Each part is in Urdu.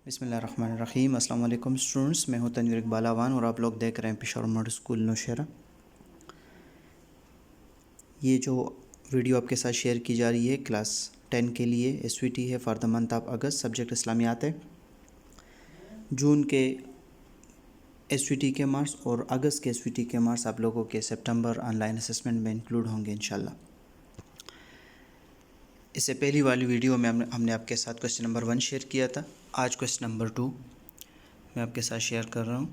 بسم اللہ الرحمن الرحیم۔ السلام علیکم اسٹوڈنٹس، میں ہوں تنویر اقبال اوان اور آپ لوگ دیکھ رہے ہیں پشاور ماڈل اسکول نوشہرہ۔ یہ جو ویڈیو آپ کے ساتھ شیئر کی جا رہی ہے کلاس 10 کے لیے ایس وی ٹی ہے for the month of August, subject اسلامیات ہے۔ جون کے ایس وی ٹی کے مارکس اور اگست کے ایس وی ٹی کے مارکس آپ لوگوں کے سپٹمبر آن لائن اسسمنٹ میں انکلوڈ ہوں گے انشاءاللہ۔ اس سے پہلی والی ویڈیو میں ہم نے آپ کے ساتھ کوسچن نمبر 1 شیئر کیا تھا۔ آج کوسچن نمبر 2 میں آپ کے ساتھ شیئر کر رہا ہوں۔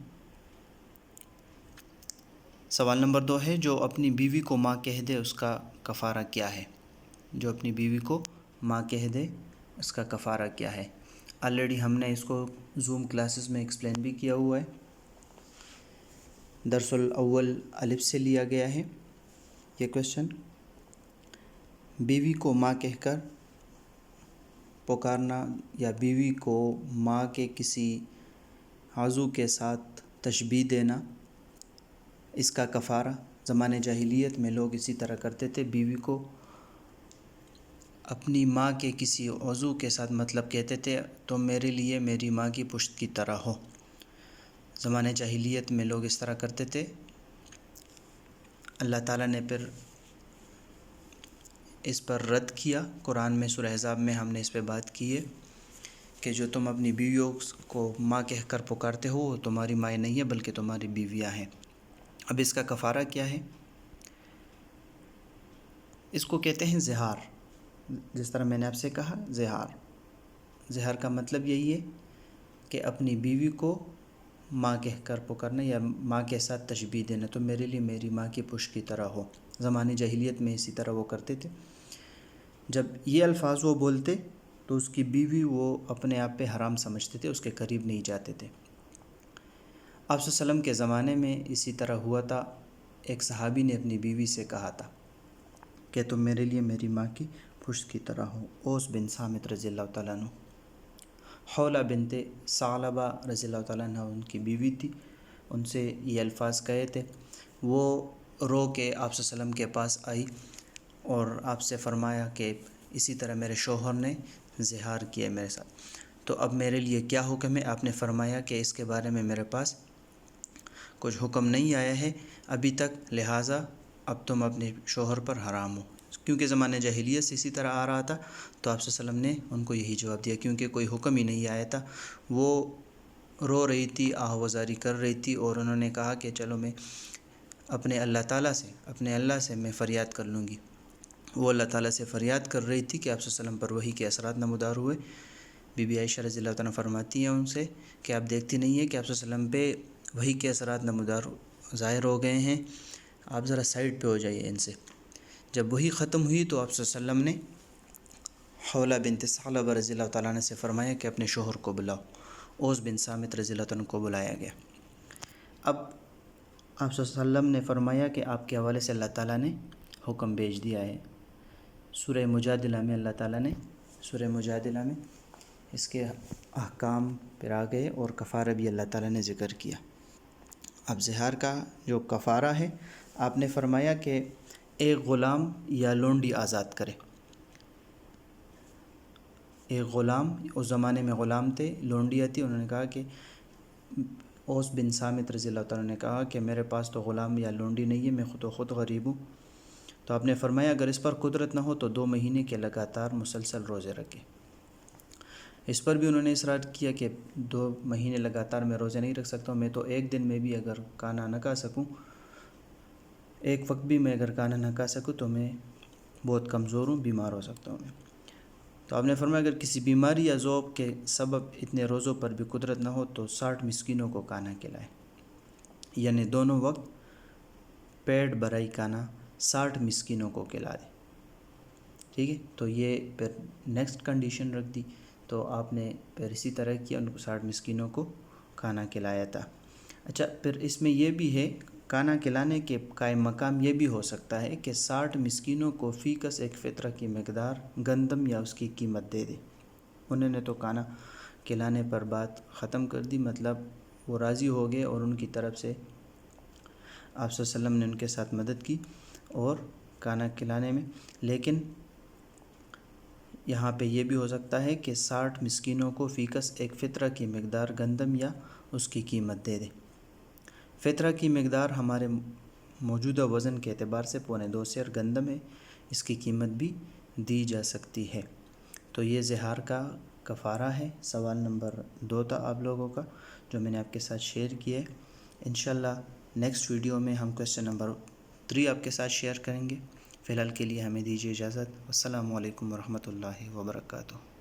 سوال نمبر 2 ہے، جو اپنی بیوی کو ماں کہہ دے اس کا کفارہ کیا ہے؟ جو اپنی بیوی کو ماں کہہ دے اس کا کفارہ کیا ہے؟ آلریڈی ہم نے اس کو زوم کلاسز میں ایکسپلین بھی کیا ہوا ہے۔ درس الاول الف سے لیا گیا ہے یہ کوسچن۔ بیوی کو ماں کہہ کر پکارنا یا بیوی کو ماں کے کسی عضو کے ساتھ تشبیہ دینا، اس کا کفارہ زمانے جاہلیت میں لوگ اسی طرح کرتے تھے۔ بیوی کو اپنی ماں کے کسی عضو کے ساتھ مطلب کہتے تھے تم میرے لیے میری ماں کی پشت کی طرح ہو۔ زمانے جاہلیت میں لوگ اس طرح کرتے تھے۔ اللہ تعالیٰ نے پھر اس پر رد کیا۔ قرآن میں سورہ احزاب میں ہم نے اس پہ بات کی ہے کہ جو تم اپنی بیویوں کو ماں کہہ کر پکارتے ہو وہ تمہاری مائیں نہیں ہیں بلکہ تمہاری بیویاں ہیں۔ اب اس کا کفارہ کیا ہے؟ اس کو کہتے ہیں زہار۔ جس طرح میں نے آپ سے کہا زہار، زہار کا مطلب یہی ہے کہ اپنی بیوی کو ماں کہہ کر پکارنا یا ماں کے ساتھ تشبیہ دینا، تو میرے لیے میری ماں کی پشت کی طرح ہو۔ زمانے جاہلیت میں اسی طرح وہ کرتے تھے۔ جب یہ الفاظ وہ بولتے تو اس کی بیوی وہ اپنے آپ پہ حرام سمجھتے تھے، اس کے قریب نہیں جاتے تھے۔ آپ صلی اللہ علیہ وسلم کے زمانے میں اسی طرح ہوا تھا۔ ایک صحابی نے اپنی بیوی سے کہا تھا کہ تم میرے لیے میری ماں کی پشت کی طرح ہو۔ اوس بن صامت رضی اللہ تعالیٰ عنہ، حولہ بنت ثعلبہ رضی اللہ تعالیٰ عنہ ان کی بیوی تھی، ان سے یہ الفاظ کہے تھے۔ وہ رو کے آپ صلی اللہ علیہ وسلم کے پاس آئی اور آپ سے فرمایا کہ اسی طرح میرے شوہر نے زہار کیا میرے ساتھ، تو اب میرے لیے کیا حکم ہے؟ آپ نے فرمایا کہ اس کے بارے میں میرے پاس کچھ حکم نہیں آیا ہے ابھی تک، لہٰذا اب تم اپنے شوہر پر حرام ہو۔ کیونکہ زمانے جاہلیت سے اسی طرح آ رہا تھا تو آپ صلی اللہ علیہ وسلم نے ان کو یہی جواب دیا، کیونکہ کوئی حکم ہی نہیں آیا تھا۔ وہ رو رہی تھی، آہ و زاری کر رہی تھی، اور انہوں نے کہا کہ چلو میں اپنے اللہ سے میں فریاد کر لوں گی۔ وہ اللہ تعالیٰ سے فریاد کر رہی تھی کہ آپ صلی اللہ علیہ وسلم پر وحی کے اثرات نمودار ہوئے۔ بی بی عائشہ رضی اللہ تعالیٰ فرماتی ہیں ان سے کہ آپ دیکھتی نہیں ہیں کہ آپ صلی اللہ علیہ وسلم پہ وحی کے اثرات نمودار ظاہر ہو گئے ہیں، آپ ذرا سائڈ پہ ہو جائیے ان سے۔ جب وحی ختم ہوئی تو آپ صلی اللہ علیہ وسلم نے حولہ بنت ثعلبہ رضی اللہ تعالیٰ عنہ سے فرمایا کہ اپنے شوہر کو بلاؤ۔ اوس بن صامت رضی اللہ تعالیٰ عنہ کو بلایا گیا۔ اب آپ صلی اللہ علیہ وسلم نے فرمایا کہ آپ کے حوالے سے اللہ تعالیٰ نے حکم بھیج دیا ہے۔ سورہ مجادلہ میں اللہ تعالیٰ نے اس کے احکام پر آ گئے اور کفارہ بھی اللہ تعالیٰ نے ذکر کیا۔ اب زہار کا جو کفارہ ہے، آپ نے فرمایا کہ ایک غلام یا لونڈی آزاد کرے۔ ایک غلام، اس زمانے میں غلام تھے، لونڈیاں تھی۔ انہوں نے کہا کہ اوس بن صامت رضی اللہ تعالیٰ نے کہا کہ میرے پاس تو غلام یا لونڈی نہیں ہے، میں خود غریب ہوں۔ تو آپ نے فرمایا اگر اس پر قدرت نہ ہو تو 2 مہینے کے لگاتار مسلسل روزے رکھے۔ اس پر بھی انہوں نے اصرار کیا کہ 2 مہینے لگاتار میں روزے نہیں رکھ سکتا ہوں، میں تو ایک دن میں بھی اگر کھانا نہ کھا سکوں، ایک وقت بھی میں اگر کھانا نہ کھا سکوں تو میں بہت کمزور ہوں، بیمار ہو سکتا ہوں میں۔ تو آپ نے فرمایا اگر کسی بیماری یا ذوق کے سبب اتنے روزوں پر بھی قدرت نہ ہو تو 60 مسکینوں کو کھانا کھلائے، یعنی دونوں وقت پیٹ بھرائی کھانا 60 مسکینوں کو کھلا دے۔ ٹھیک ہے، تو یہ پھر نیکسٹ کنڈیشن رکھ دی، تو آپ نے پھر اسی طرح کیا، ان کو 60 مسکینوں کو کھانا کھلایا تھا۔ اچھا، پھر اس میں یہ بھی ہے، کھانا کھلانے کے قائم مقام یہ بھی ہو سکتا ہے کہ 60 مسکینوں کو فی کس ایک فطرہ کی مقدار گندم یا اس کی قیمت دے دے۔ انہوں نے تو کھانا کھلانے پر بات ختم کر دی، مطلب وہ راضی ہو گئے اور ان کی طرف سے آپ صلی اللہ علیہ وسلم نے ان کے ساتھ مدد کی اور کھانا کھلانے میں۔ لیکن یہاں پہ یہ بھی ہو سکتا ہے کہ 60 مسکینوں کو فی کس ایک فطرہ کی مقدار گندم یا اس کی قیمت دے دے۔ فطرہ کی مقدار ہمارے موجودہ وزن کے اعتبار سے 2.25 سیر گندم ہے، اس کی قیمت بھی دی جا سکتی ہے۔ تو یہ زہار کا کفارہ ہے۔ سوال نمبر 2 تھا آپ لوگوں کا جو میں نے آپ کے ساتھ شیئر کیا ہے۔ انشاءاللہ نیکسٹ ویڈیو میں ہم کویسچن نمبر 3 آپ کے ساتھ شیئر کریں گے۔ فی الحال کے لیے ہمیں دیجیے اجازت۔ السلام علیکم ورحمۃ اللہ وبرکاتہ۔